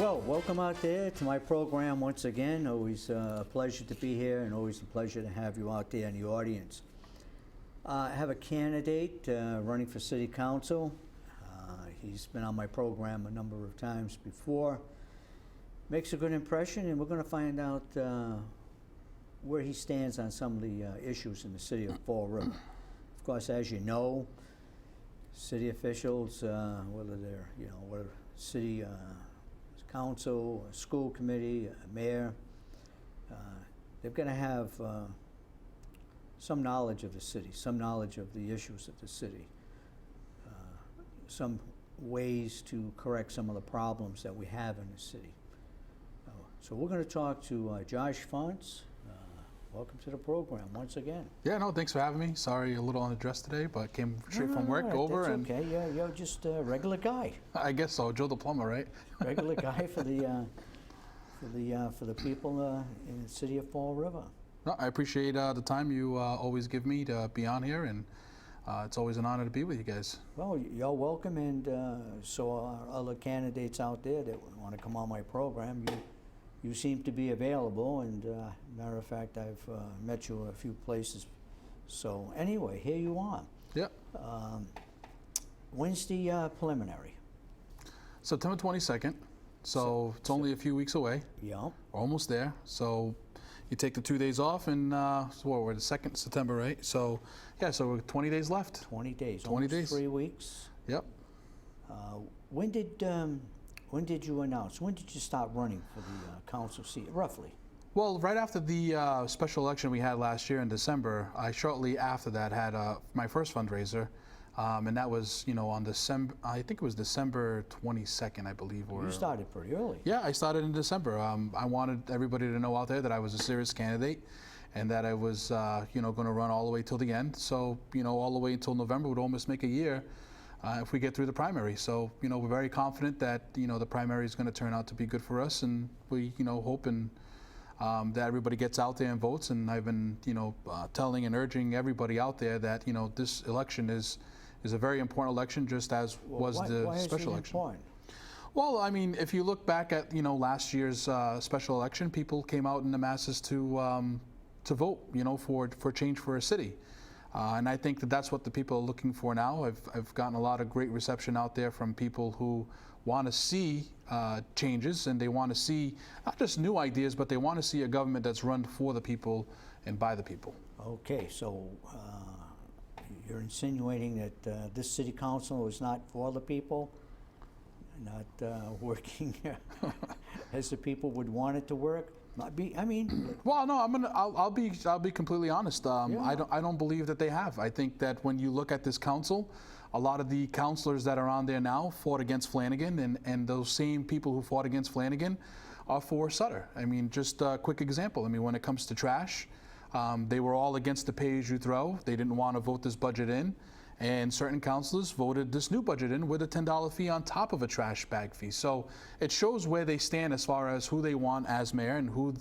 Well, welcome out there to my program once again. Always a pleasure to be here and always a pleasure to have you out there in the audience. I have a candidate running for city council. He's been on my program a number of times before. Makes a good impression, and we're going to find out where he stands on some of the issues in the city of Fall River. Of course, as you know, city officials, whether they're, whether city council, a school committee, a mayor, they've got to have some knowledge of the city, some knowledge of the issues of the city, some ways to correct some of the problems that we have in the city. So we're going to talk to Josh Fonte. Welcome to the program once again. Yeah, no, thanks for having me. Sorry, a little unaddressed today, but came straight from work over. That's okay. Yeah, you're just a regular guy. I guess so, Joe the plumber, right? Regular guy for the people in the city of Fall River. No, I appreciate the time you always give me to be on here, and it's always an honor to be with you guys. Well, you're welcome, and so are other candidates out there that want to come on my program. You seem to be available, and matter of fact, I've met you a few places. So anyway, here you are. Yep. When's the preliminary? September 22nd. So it's only a few weeks away. Yeah. We're almost there. So you take the 2 days off, and so we're the 2nd September, right? So yeah, so we're 20 days left. 20 days. 20 days. 3 weeks. Yep. When did you announce? When did you start running for the council seat, roughly? Well, right after the special election we had last year in December, I shortly after that had my first fundraiser, and that was, on December. I think it was December 22nd, I believe. Or you started pretty early. Yeah, I started in December. I wanted everybody to know out there that I was a serious candidate, and that I was, going to run all the way till the end. So, all the way until November would almost make a year. If we get through the primary. So, we're very confident that, the primary is going to turn out to be good for us, and we, hoping that everybody gets out there and votes. And I've been, telling and urging everybody out there that, this election is a very important election, just as was the special election. Important? Well, I mean, if you look back at, last year's special election, people came out in the masses to vote, for change for a city. And I think that that's what the people are looking for now. I've gotten a lot of great reception out there from people who want to see changes, and they want to see not just new ideas, but they want to see a government that's run for the people and by the people. Okay, so you're insinuating that this city council is not for the people, not working as the people would want it to work? Well, no, I'll be completely honest. I don't believe that they have. I think that when you look at this council, a lot of the councilors that are on there now fought against Flanagan, and those same people who fought against Flanagan are for Sutter. I mean, just a quick example. I mean, when it comes to trash, they were all against the pay-as-you-throw. They didn't want to vote this budget in. And certain councilors voted this new budget in with a $10 fee on top of a trash bag fee. So it shows where they stand as far as who they want as mayor, and who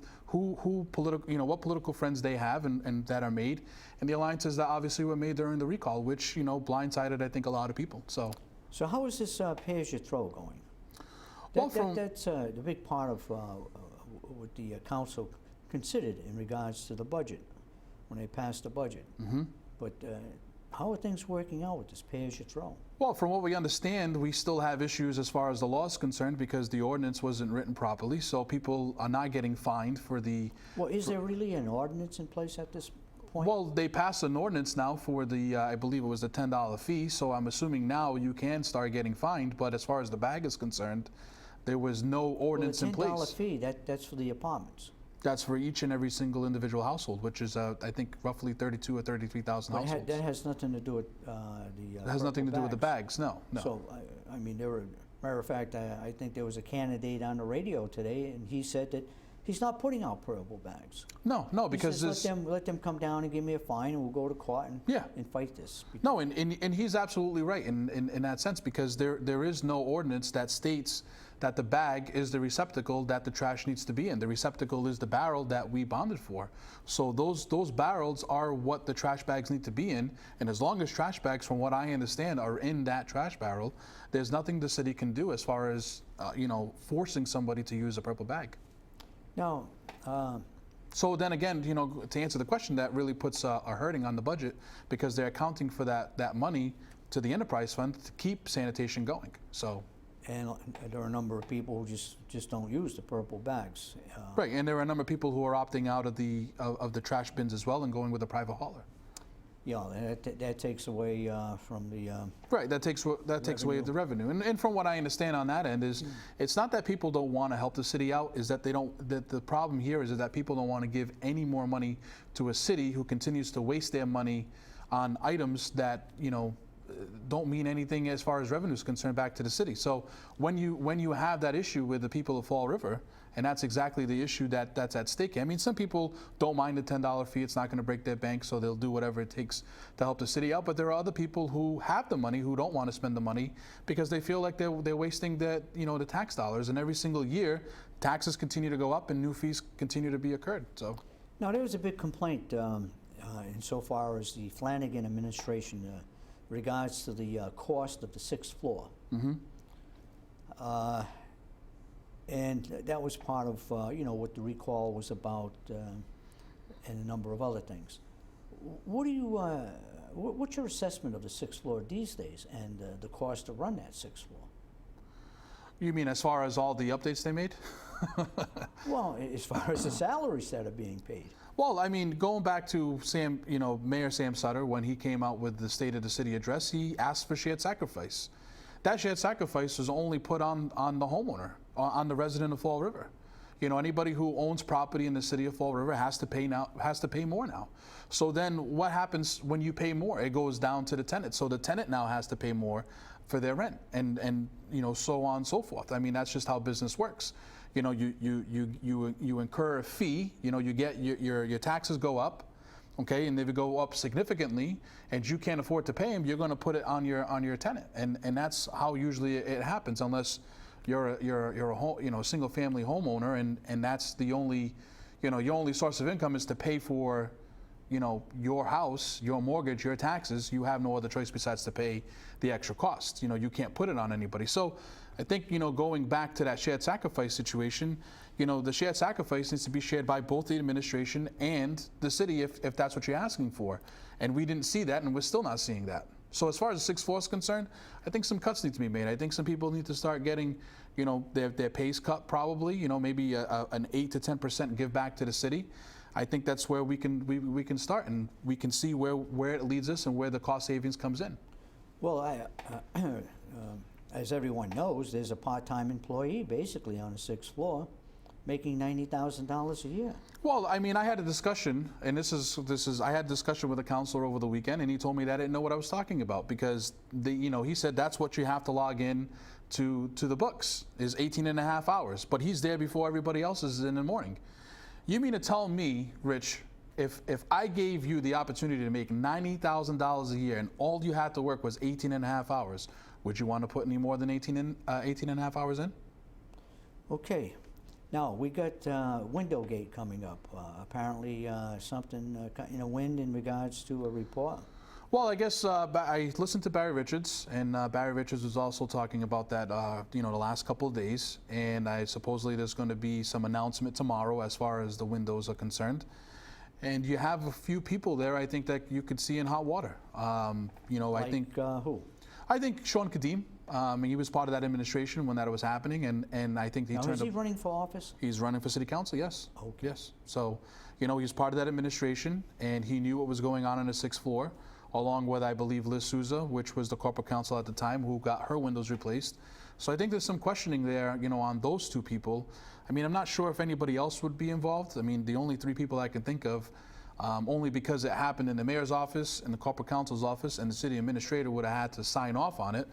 political, what political friends they have and that are made, and the alliances that obviously were made during the recall, which blindsided, I think, a lot of people. So how is this pay-as-you-throw going? That's the big part of what the council considered in regards to the budget when they passed the budget. Mm-hmm. But how are things working out with this pay-as-you-throw? Well, from what we understand, we still have issues as far as the law is concerned, because the ordinance wasn't written properly, so people are not getting fined for the... Well, is there really an ordinance in place at this point? Well, they passed an ordinance now for the, I believe it was the $10 fee, so I'm assuming now you can start getting fined, but as far as the bag is concerned, there was no ordinance in place. The $10 fee, that's for the apartments. That's for each and every single individial household, which is, I think, roughly 32 or 33,000 households. That has nothing to do with It has nothing to do with the bags, no. So, I mean, matter of fact, I think there was a candidate on the radio today, and he said that He's not putting out purple bags. No, because He says, let them come down and give me a fine, and we'll go to court and fight this. No, and he's absolutely right in that sense, because there is no ordinance that states that the bag is the receptacle that the trash needs to be in. The receptacle is the barrel that we bonded for. So those barrels are what the trash bags need to be in, and as long as trash bags, from what I understand, are in that trash barrel, there's nothing the city can do as far as forcing somebody to use a purple bag. Now, so then again, to answer the question, that really puts a hurting on the budget, because they're accounting for that money to the enterprise fund to keep sanitation going. So. And there are a number of people who just don't use the purple bags. Right, and there are a number of people who are opting out of the trash bins as well and going with a private hauler. Yeah, that takes away from the right. That takes away the revenue. And from what I understand on that end is, it's not that people don't want to help the city out. Is that they don't. That the problem here is that people don't want to give any more money to a city who continues to waste their money on items that don't mean anything as far as revenue is concerned back to the city. So when you have that issue with the people of Fall River, and that's exactly the issue that's at stake. I mean, some people don't mind the $10 fee. It's not going to break their bank, so they'll do whatever it takes to help the city out. But there are other people who have the money who don't want to spend the money because they feel like they're wasting the tax dollars. And every single year, taxes continue to go up and new fees continue to be incurred. So now there was a big complaint insofar as the Flanagan administration regards to the cost of the 6th floor. Mm-hmm. And that was part of what the recall was about, and a number of other things. What do you what's your assessment of the 6th floor these days, and the cost to run that 6th floor? You mean as far as all the updates they made? Well, as far as the salaries that are being paid. Well, I mean, going back to Mayor Sam Sutter, when he came out with the State of the City address, he asked for shared sacrifice. That shared sacrifice was only put on the homeowner, on the resident of Fall River. Anybody who owns property in the city of Fall River has to pay more now. So then what happens when you pay more? It goes down to the tenant. So the tenant now has to pay more for their rent, and so on and so forth. I mean, that's just how business works. You incur a fee. You get your taxes go up. Okay, and if it go up significantly and you can't afford to pay them, you're going to put it on your tenant, and that's how usually it happens, unless you're a single family homeowner, and that's the only your only source of income is to pay for your house, your mortgage, your taxes. You have no other choice besides to pay the extra costs. You can't put it on anybody. So I think going back to that shared sacrifice situation, the shared sacrifice needs to be shared by both the administration and the city if that's what you're asking for. And we didn't see that, and we're still not seeing that. So as far as the 6th floor is concerned, I think some cuts need to be made. I think some people need to start getting, their pays cut probably, maybe an 8 to 10% give back to the city. I think that's where we can start, and we can see where it leads us and where the cost savings comes in. Well, as everyone knows, there's a part-time employee basically on the 6th floor, making $90,000 a year. Well, I mean, I had a discussion, and I had a discussion with a counselor over the weekend, and he told me that I didn't know what I was talking about, because he said that's what you have to log in to the books is 18 and a half hours, but he's there before everybody else is in the morning. You mean to tell me, Rich, if I gave you the opportunity to make $90,000 a year and all you had to work was 18 and a half hours, would you want to put any more than 18 and a half hours in? Okay. Now, we got Windowgate coming up. Apparently something in a wind in regards to a report. Well, I guess I listened to Barry Richards, and Barry Richards was also talking about that, the last couple of days. And supposedly there's going to be some announcement tomorrow as far as the windows are concerned. And you have a few people there, I think, that you could see in hot water. Like, I think who? I think Sean Kadim. He was part of that administration when that was happening, and I think he turned up. Is he running for office? He's running for city council, yes. Okay. Yes. So, he's part of that administration, and he knew what was going on the 6th floor, along with, I believe, Liz Souza, which was the corporate counsel at the time, who got her windows replaced. So I think there's some questioning there, on those two people. I mean, I'm not sure if anybody else would be involved. I mean, the only 3 people I can think of, only because it happened in the mayor's office, in the corporate counsel's office, and the city administrator would have had to sign off on it.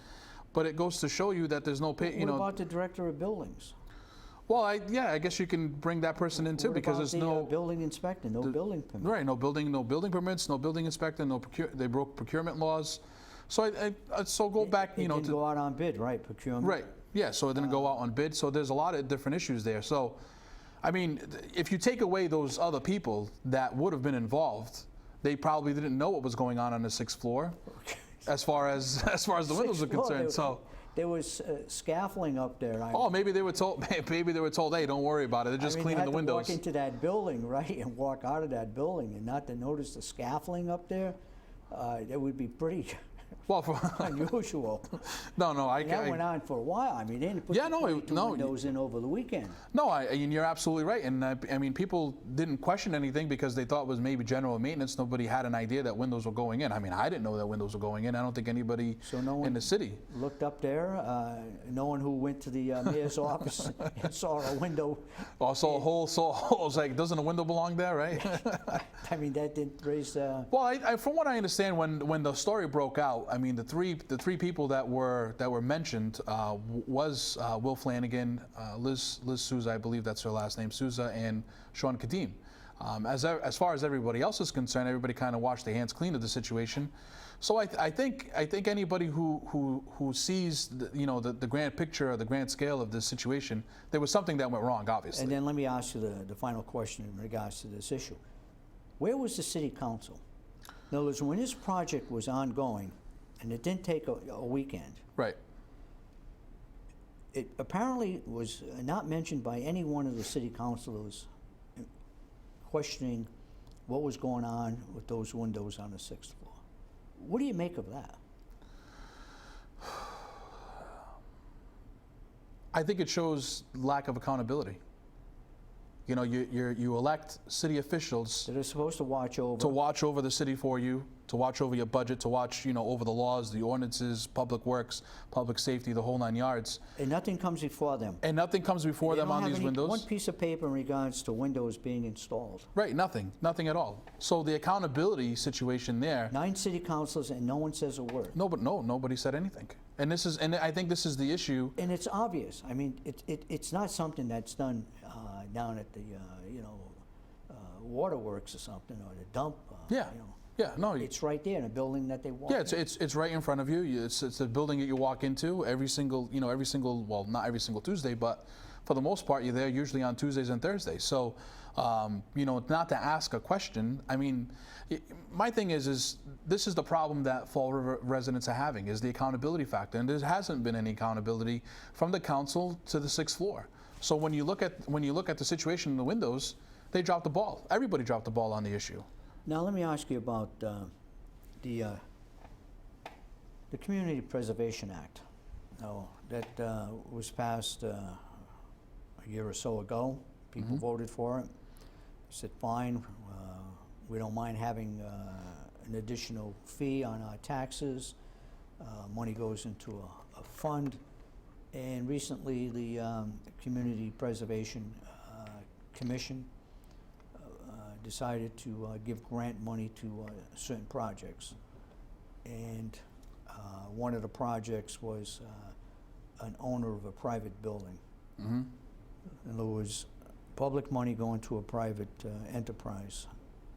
But it goes to show you that there's no pay. What about the director of buildings? Well, I guess you can bring that person in too, What because about there's the, no building inspector, no building permit? right, no building permits, no building inspector, they broke procurement laws. So so go back, It didn't to go out on bid, right, procurement? right, yeah. So it didn't go out on bid. So there's a lot of different issues there. So, I mean, if you take away those other people that would have been involved, they probably didn't know what was going on the 6th floor, as far as the windows are concerned. So. There was scaffolding up there. Maybe they were told. Maybe they were told, "Hey, don't worry about it. They're just cleaning the windows." Walk into that building, right, and walk out of that building, and not to notice the scaffolding up there. That would be pretty Well, unusual. No, That went on for a while. I mean, they didn't put Yeah, the no, 22 windows in over the weekend. No, and you're absolutely right. And I mean, people didn't question anything because they thought it was maybe general maintenance. Nobody had an idea that windows were going in. I mean, I didn't know that windows were going in. I don't think anybody in the city Looked up there. No one who went to the mayor's office and saw a window. or saw a hole. I was like, doesn't a window belong there, right? I mean, that didn't raise. Well, from what I understand, when the story broke out, I mean, the three people that were mentioned was Will Flanagan, Liz Souza, I believe that's her last name, Souza, and Sean Kadim. As far as everybody else is concerned, everybody kind of washed their hands clean of the situation. So I think anybody who sees the grand picture or the grand scale of this situation, there was something that went wrong, obviously. And then let me ask you the final question in regards to this issue. Where was the city council? In other words, when this project was ongoing, and it didn't take a weekend, Right. it apparently was not mentioned by any one of the city councilors questioning what was going on with those windows on the 6th floor. What do you make of that? I think it shows lack of accountability. You know, you elect city officials That are supposed to watch over. the city for you, to watch over your budget, to watch, over the laws, the ordinances, public works, public safety, the whole 9 yards. And nothing comes before them. And nothing comes before They them don't on have these any- windows. One piece of paper in regards to windows being installed. Right, nothing at all. So the accountability situation there, 9 city councilors and no one says a word. nobody said anything. And I think this is the issue. And it's obvious. I mean, it's not something that's done down at the waterworks or something, or the dump. Yeah. Yeah, no. It's right there in a building that they walk. Yeah, it's right in front of you. It's a building that you walk into every single, well, not every single Tuesday, but for the most part, you're there usually on Tuesdays and Thursdays. So, not to ask a question. I mean, my thing is this is the problem that Fall River residents are having, is the accountability factor, and there hasn't been any accountability from the council to the 6th floor. So when you look at the situation in the windows, they dropped the ball. Everybody dropped the ball on the issue. Now let me ask you about the Community Preservation Act. Now that was passed a year or so ago. People voted for it. Said fine. We don't mind having an additional fee on our taxes. Money goes into a fund. And recently, the Community Preservation Commission decided to give grant money to certain projects. And one of the projects was an owner of a private building. Mm-hmm. In other words, public money going to a private enterprise.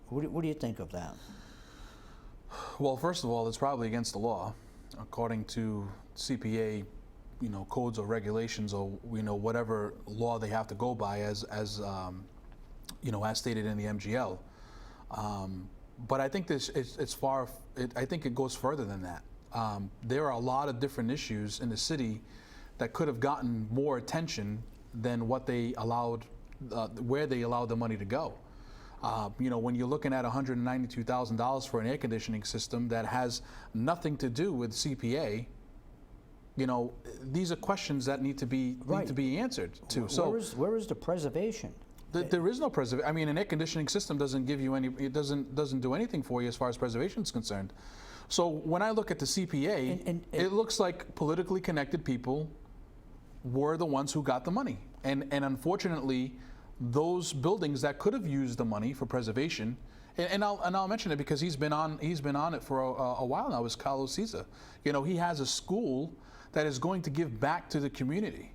What do you think of that? Well, first of all, it's probably against the law, according to CPA, codes or regulations, or whatever law they have to go by as stated in the MGL. But I think I think it goes further than that. There are a lot of different issues in the city that could have gotten more attention than what they allowed, where they allowed the money to go. When you're looking at $192,000 for an air conditioning system that has nothing to do with CPA, these are questions that need to be answered too. Where is the preservation? There is no preservation. I mean, an air conditioning system doesn't give you any. It doesn't do anything for you as far as preservation is concerned. So when I look at the CPA, it looks like politically connected people were the ones who got the money, and unfortunately, those buildings that could have used the money for preservation, and I'll mention it because he's been on it for a while now. Is Carlos Caesar? He has a school that is going to give back to the community.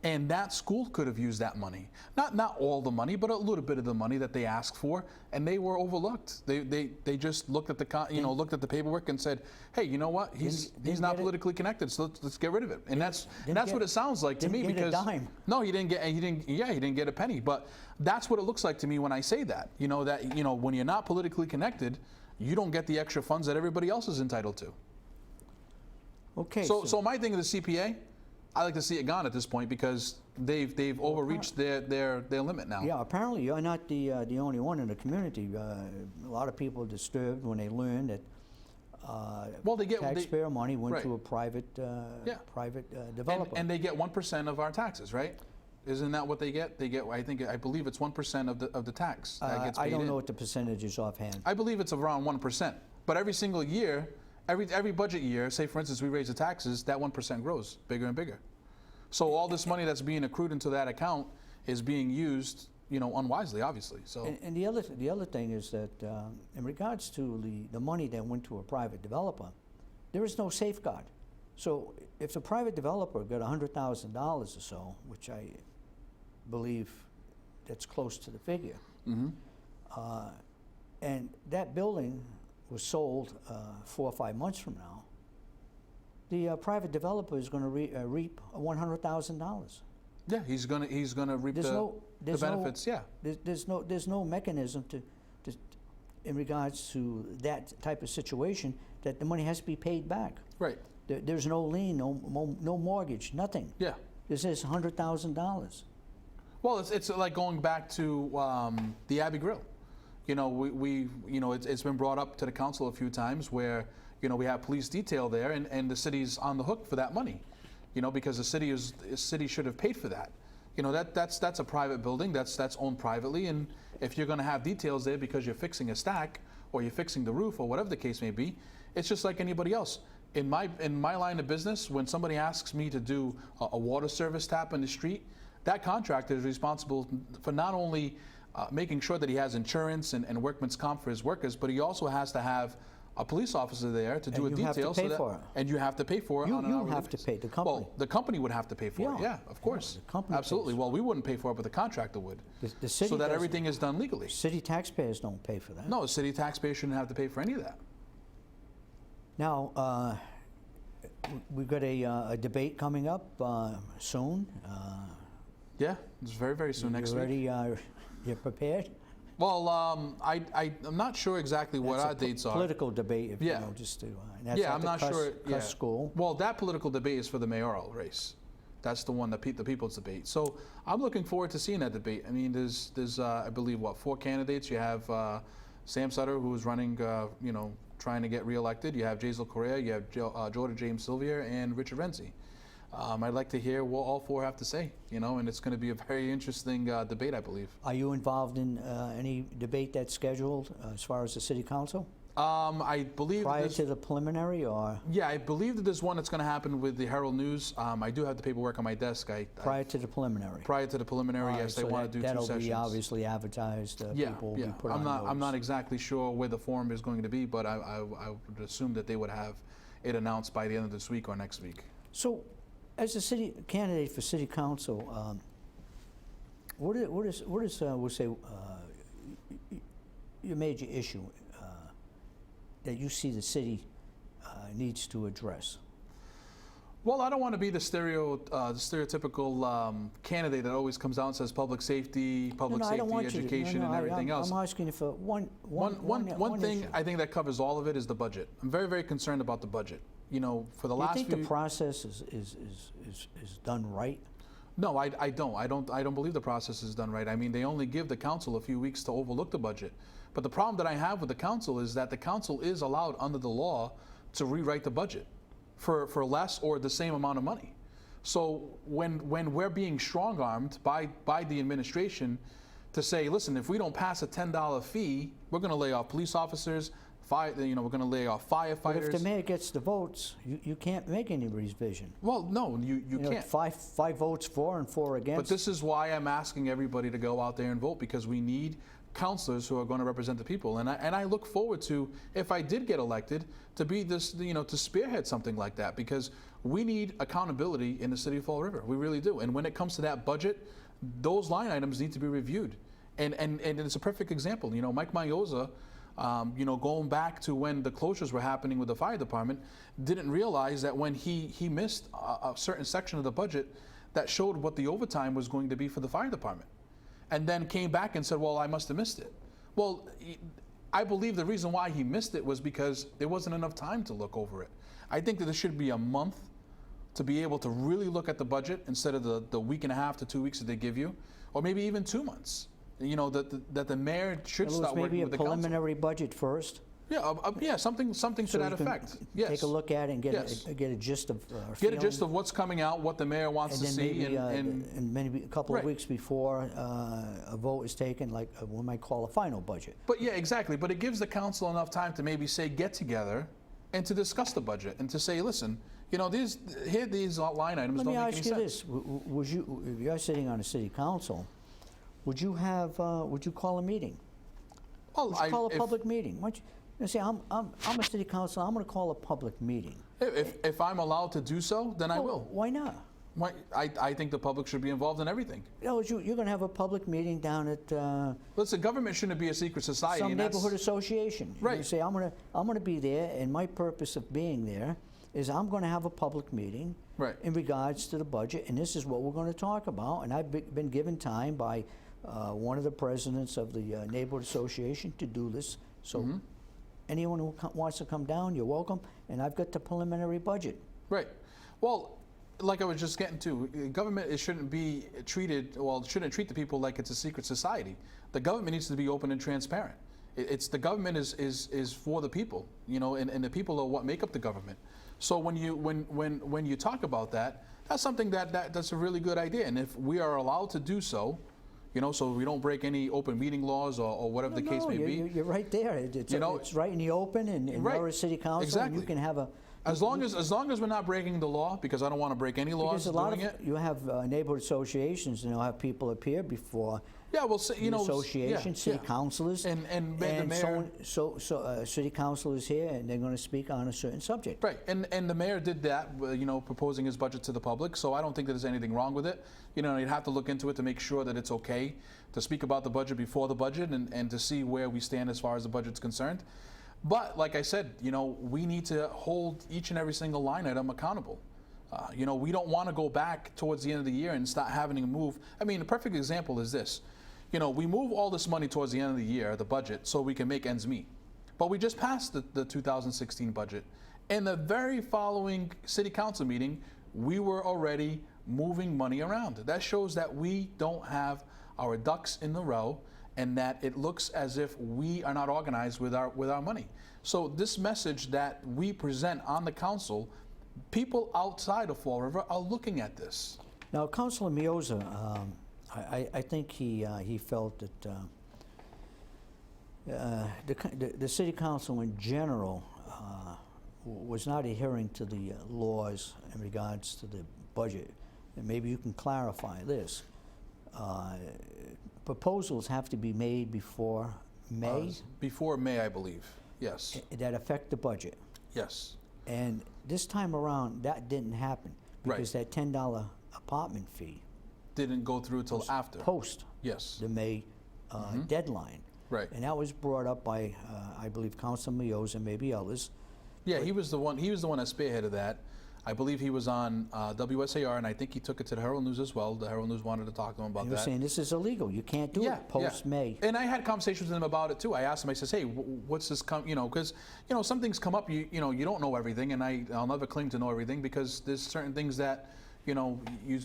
And that school could have used that money. Not all the money, but a little bit of the money that they asked for, and they were overlooked. They just looked at looked at the paperwork and said, hey, you know what? He's not politically connected, so let's get rid of it. And that's what it sounds like to me, because no, he didn't get a penny. But that's what it looks like to me when I say that. When you're not politically connected, you don't get the extra funds that everybody else is entitled to. Okay. So my thing is the CPA, I like to see it gone at this point, because they've overreached their limit now. Yeah, apparently you're not the only one in the community. A lot of people are disturbed when they learn that taxpayer money went to a private developer. And they get 1% of our taxes, right? Isn't that what they get? I believe it's 1% of the tax that gets paid I don't in. know what the percentage is offhand. I believe it's around 1%. But every single year, every budget year, say for instance we raise the taxes, that 1% grows bigger and bigger. So all this money that's being accrued into that account is being used, unwisely, obviously. So and the other thing is that in regards to the money that went to a private developer, there is no safeguard. So if the private developer got $100,000 or so, which I believe that's close to the figure, and that building was sold 4 or 5 months from now, the private developer is going to reap $100,000. yeah, he's gonna reap the benefits. There's no mechanism to in regards to that type of situation that the money has to be paid back. Right. There's no lien, no mortgage, nothing. Yeah. This is $100,000. Well, it's like going back to the Abbey Grill. It's been brought up to the council a few times where we have police detail there, and the city's on the hook for that money, because the city should have paid for that. That's a private building that's owned privately, and if you're going to have details there because you're fixing a stack or you're fixing the roof or whatever the case may be, it's just like anybody else. In my line of business, when somebody asks me to do a water service tap in the street, that contractor is responsible for not only making sure that he has insurance and workman's comp for his workers, but he also has to have a police officer there to do a detail. You have to pay for it. And you have to pay for it. You have to pay the company. Well, the company would have to pay for it. Yeah, of course. The company absolutely. pays. Well, we wouldn't pay for it, but the contractor would. The city so that doesn't. everything is done legally. City taxpayers don't pay for that. No, the city taxpayers shouldn't have to pay for any of that. Now, we've got a debate coming up soon. Yeah, it's very, very soon next week. You're prepared? Well, I'm not sure exactly what our dates are. Political debate, just to. I'm not sure. Cuss school. Well, that political debate is for the mayoral race. That's the one, the people's debate. So I'm looking forward to seeing that debate. I mean, there's I believe 4 candidates. You have Sam Sutter, who is running, trying to get reelected. You have Jaisal Correa. You have Jordan James Sylvia and Richard Renzi. I'd like to hear what all 4 have to say, and it's going to be a very interesting debate, I believe. Are you involved in any debate that's scheduled as far as the city council? I believe prior to the preliminary, or? Yeah, I believe that there's one that's going to happen with the Herald News. I do have the paperwork on my desk. Prior to the preliminary. Prior to the preliminary, yes, so they want to do 2 sessions. That'll be obviously advertised. People will be put on notice. I'm not exactly sure where the forum is going to be, but I would assume that they would have it announced by the end of this week or next week. So, as a city candidate for city council, what is we'll say your major issue that you see the city needs to address? Well, I don't want to be the stereotypical candidate that always comes out and says public safety, education, and everything else. I'm asking you for one thing issue. I think that covers all of it is the budget. I'm very, very concerned about the budget. For the last few... Do you think the process is done right? No, I don't. I don't believe the process is done right. I mean, they only give the council a few weeks to overlook the budget. But the problem that I have with the council is that the council is allowed under the law to rewrite the budget for less or the same amount of money. So when we're being strong-armed by the administration to say, listen, if we don't pass a $10 fee, we're going to lay off police officers, we're going to lay off firefighters. But if the mayor gets the votes, you can't make any revision. Well, no, you can't. 5 votes for and 4 against. But this is why I'm asking everybody to go out there and vote, because we need counselors who are going to represent the people. And I look forward to, if I did get elected, to be this, to spearhead something like that, because we need accountability in the city of Fall River. We really do. And when it comes to that budget, those line items need to be reviewed. And it's a perfect example. Mike Mayoza, going back to when the closures were happening with the fire department, didn't realize that when he missed a certain section of the budget that showed what the overtime was going to be for the fire department, and then came back and said, well, I must have missed it. Well, I believe the reason why he missed it was because there wasn't enough time to look over it. I think that there should be a month to be able to really look at the budget instead of the week and a half to 2 weeks that they give you, or maybe even 2 months. That the mayor should start working with the council. Maybe a preliminary budget first. Yeah, something to that effect. Yes. Take a look at it and get a gist of what's coming out, what the mayor wants to see, and maybe a couple of weeks before a vote is taken, like we might call a final budget. But yeah, exactly. But it gives the council enough time to maybe get together and to discuss the budget and to say, listen, these line items don't make any sense. Let me ask you this: if you're sitting on a city council, would you call a meeting? Well, would you call a public meeting? Say, I'm a city council. I'm going to call a public meeting. If I'm allowed to do so, then I will. Why not? I think the public should be involved in everything. You're going to have a public meeting down at. Listen, government shouldn't be a secret society. Some neighborhood association. Right. You say, I'm going to be there, and my purpose of being there is I'm going to have a public meeting in regards to the budget, and this is what we're going to talk about. And I've been given time by one of the presidents of the neighborhood association to do this. So anyone who wants to come down, you're welcome. And I've got the preliminary budget. Right. Well, like I was just getting to, government shouldn't treat the people like it's a secret society. The government needs to be open and transparent. The government is for the people, and the people are what make up the government. So when you talk about that, that's something that's a really good idea. And if we are allowed to do so, so we don't break any open meeting laws or whatever the case may be. You're right there. It's right in the open, and you're a city council. Exactly. And you can have a. As long as we're not breaking the law, because I don't want to break any laws doing it. You have neighborhood associations, and they'll have people appear before. Yeah, well, association, city councilors, and the mayor. So city councilors here, and they're going to speak on a certain subject. Right, and the mayor did that, proposing his budget to the public. So I don't think that there's anything wrong with it. You'd have to look into it to make sure that it's okay to speak about the budget before the budget and to see where we stand as far as the budget's concerned. But like I said, we need to hold each and every single line item accountable. We don't want to go back towards the end of the year and start having to move. I mean, a perfect example is this. We move all this money towards the end of the year, the budget, so we can make ends meet. But we just passed the 2016 budget. In the very following city council meeting, we were already moving money around. That shows that we don't have our ducks in the row, and that it looks as if we are not organized with our money. So this message that we present on the council, people outside of Fall River are looking at this. Now, Councilor Mioza, I think he felt that the city council in general was not adhering to the laws in regards to the budget. And maybe you can clarify this. Proposals have to be made before May? Before May, I believe, yes. That affect the budget? Yes. And this time around, that didn't happen because that $10 apartment fee didn't go through until after. Post the May deadline. Right. And that was brought up by, I believe, Councilor Mioza and maybe others. Yeah, he was the one that spearheaded that. I believe he was on WSAR, and I think he took it to the Herald News as well. The Herald News wanted to talk to him about that. He was saying this is illegal. You can't do it post-May. And I had conversations with him about it too. I asked him. I says, "Hey, what's this? Because some things come up. You don't know everything, and I'll never claim to know everything because there's certain things that you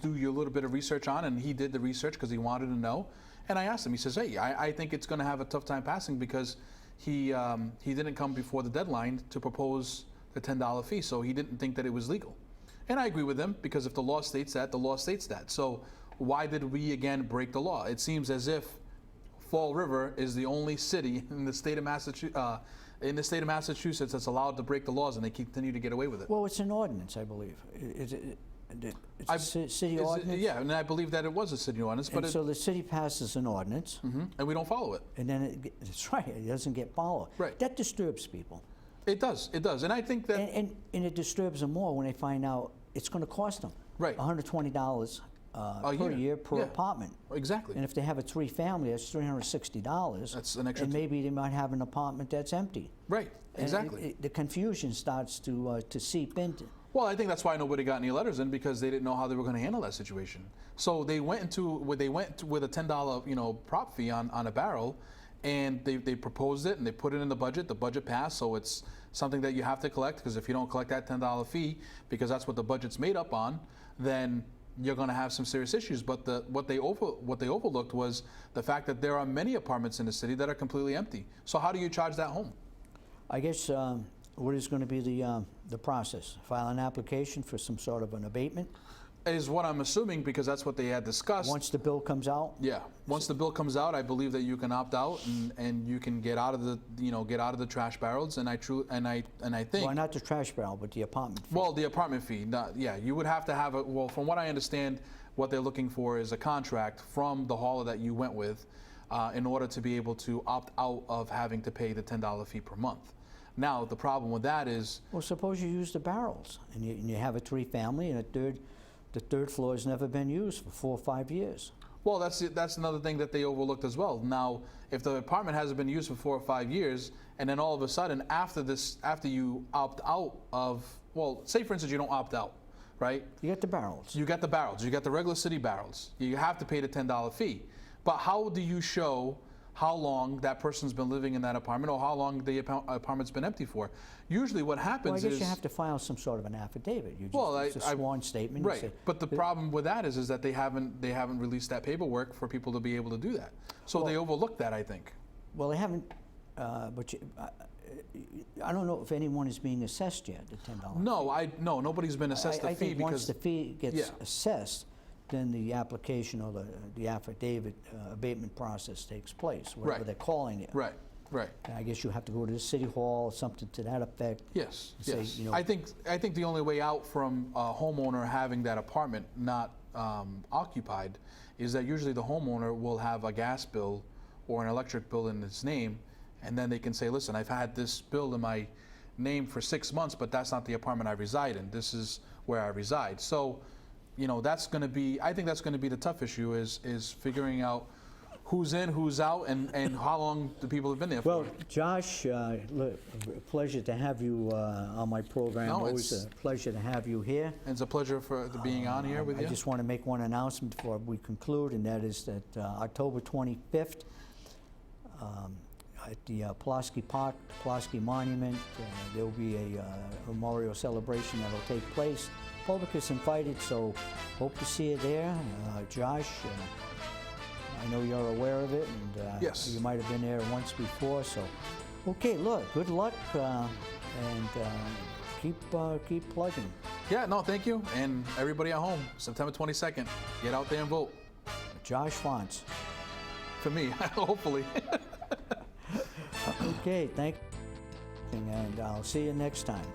do your little bit of research on, and he did the research because he wanted to know. And I asked him. He says, "Hey, I think it's going to have a tough time passing because he didn't come before the deadline to propose the $10 fee, so he didn't think that it was legal." And I agree with him because if the law states that, the law states that. So why did we again break the law? It seems as if Fall River is the only city in the state of Massachusetts that's allowed to break the laws, and they continue to get away with it. Well, it's an ordinance, I believe. It's a city ordinance? Yeah, and I believe that it was a city ordinance, but And so the city passes an ordinance, and we don't follow it. and then that's right, it doesn't get followed. Right. That disturbs people. It does, and I think that And it disturbs them more when they find out it's going to cost them Right. $120 per year. year per Yeah. apartment. exactly. And if they have a three-family, that's $360. That's an extra And maybe they might have an apartment that's empty. Right, And exactly. the confusion starts to seep into. Well, I think that's why nobody got any letters in, because they didn't know how they were going to handle that situation. So they went with a $10 prop fee on a barrel, and they proposed it and they put it in the budget. The budget passed, so it's something that you have to collect, because if you don't collect that $10 fee, because that's what the budget's made up on, then you're going to have some serious issues. But what they overlooked was the fact that there are many apartments in the city that are completely empty. So how do you charge that home? I guess what is going to be the process? File an application for some sort of an abatement? Is what I'm assuming, because that's what they had discussed. Once the bill comes out? Yeah, once the bill comes out, I believe that you can opt out and you can get out of the trash barrels. And I think, Well, not the trash barrel, but the apartment fee. well, the apartment fee. Yeah, you would have to have a. Well, from what I understand, what they're looking for is a contract from the hauler that you went with, in order to be able to opt out of having to pay the $10 fee per month. Now, the problem with that is, Well, suppose you use the barrels, and you have a three-family, and the third floor has never been used for 4 or 5 years. well, that's another thing that they overlooked as well. Now, if the apartment hasn't been used for 4 or 5 years, and then all of a sudden after you opt out of, well, say for instance you don't opt out, right? You get the barrels. You got the barrels, you got the regular city barrels. You have to pay the $10 fee. But how do you show how long that person's been living in that apartment, or how long the apartment's been empty for? Usually what happens Well, I guess is... you have to file some sort of an affidavit. You just, Well, it's a sworn statement. You Right, say- but the problem with that is that they haven't released that paperwork for people to be able to do that. So they overlooked that, I think. Well, they haven't, but I don't know if anyone is being assessed yet, the $10. No, nobody's been assessed the I fee think once because the fee gets Yeah. assessed, then the application or the affidavit abatement process takes place, whatever Right. they're calling it. right. And I guess you have to go to the city hall or something to that effect. Yes, Say, yes. you know- I think the only way out from a homeowner having that apartment not occupied is that usually the homeowner will have a gas bill or an electric bill in his name, and then they can say, listen, I've had this bill in my name for 6 months, but that's not the apartment I reside in. This is where I reside. So, that's going to be, I think that's going to be the tough issue is figuring out who's in, who's out, and how long the people have been there for. Well, Josh, look, a pleasure to have you on my program. No, Always it's- a pleasure to have you here. It's a pleasure for being on here with I you. just want to make one announcement before we conclude, and that is that October 25th, at the Pulaski Park, Pulaski Monument, there will be a memorial celebration that will take place. Public is invited, so hope to see you there. Josh, I know you're aware of it, and Yes. you might have been there once before. So, okay, look, good luck, and keep plugging. Yeah, no, thank you. And everybody at home, September 22nd, get out there and vote. Josh Fonte. For me, hopefully. Okay, thank you, and I'll see you next time.